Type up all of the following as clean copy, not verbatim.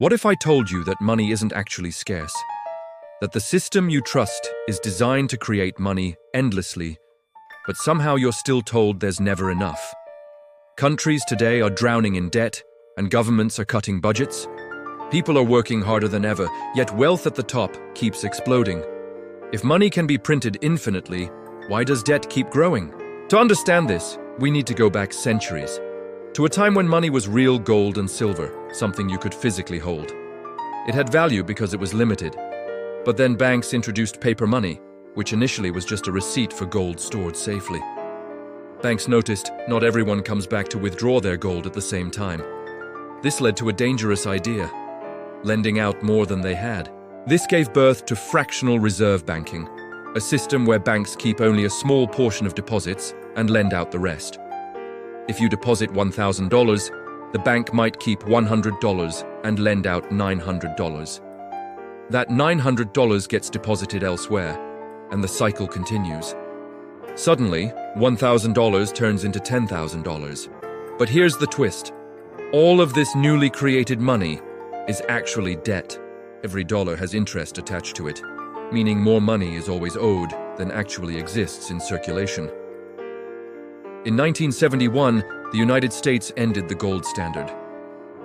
What if I told you that money isn't actually scarce? That the system you trust is designed to create money endlessly, but somehow you're still told there's never enough? Countries today are drowning in debt, and governments are cutting budgets. People are working harder than ever, yet wealth at the top keeps exploding. If money can be printed infinitely, why does debt keep growing? To understand this, we need to go back centuries, to a time when money was real gold and silver, something you could physically hold. It had value because it was limited. But then banks introduced paper money, which initially was just a receipt for gold stored safely. Banks noticed not everyone comes back to withdraw their gold at the same time. This led to a dangerous idea: lending out more than they had. This gave birth to fractional reserve banking, a system where banks keep only a small portion of deposits and lend out the rest. If you deposit $1,000, the bank might keep $100 and lend out $900. That $900 gets deposited elsewhere, and the cycle continues. Suddenly, $1,000 turns into $10,000. But here's the twist. All of this newly created money is actually debt. Every dollar has interest attached to it, meaning more money is always owed than actually exists in circulation. In 1971, the United States ended the gold standard.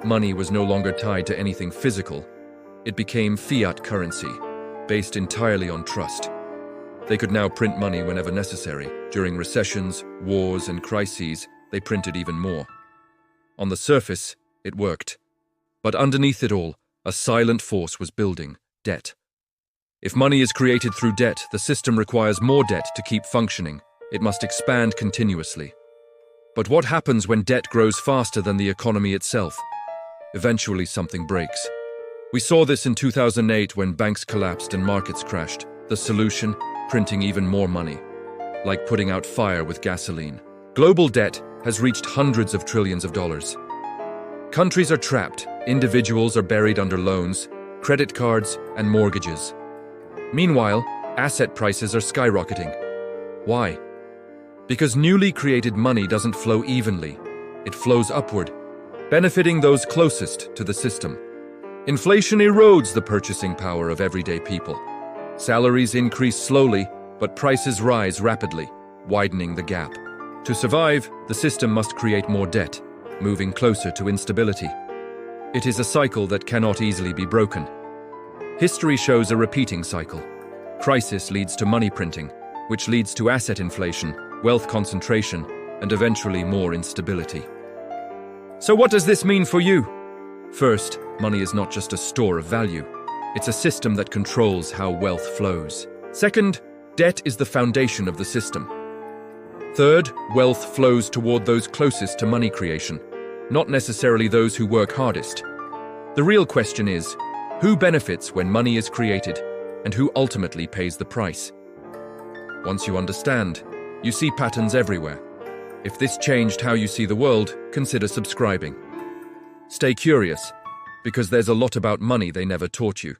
Money was no longer tied to anything physical. It became fiat currency, based entirely on trust. They could now print money whenever necessary. During recessions, wars, and crises, they printed even more. On the surface, it worked. But underneath it all, a silent force was building: debt. If money is created through debt, the system requires more debt to keep functioning. It must expand continuously. But what happens when debt grows faster than the economy itself? Eventually, something breaks. We saw this in 2008 when banks collapsed and markets crashed. The solution? Printing even more money. Like putting out fire with gasoline. Global debt has reached hundreds of trillions of dollars. Countries are trapped. Individuals are buried under loans, credit cards, and mortgages. Meanwhile, asset prices are skyrocketing. Why? Because newly created money doesn't flow evenly. It flows upward, benefiting those closest to the system. Inflation erodes the purchasing power of everyday people. Salaries increase slowly, but prices rise rapidly, widening the gap. To survive, the system must create more debt, moving closer to instability. It is a cycle that cannot easily be broken. History shows a repeating cycle. Crisis leads to money printing, which leads to asset inflation, wealth concentration, and eventually more instability. So what does this mean for you? First, money is not just a store of value. It's a system that controls how wealth flows. Second, debt is the foundation of the system. Third, wealth flows toward those closest to money creation, not necessarily those who work hardest. The real question is, who benefits when money is created, and who ultimately pays the price? Once you understand, you see patterns everywhere. If this changed how you see the world, consider subscribing. Stay curious, because there's a lot about money they never taught you.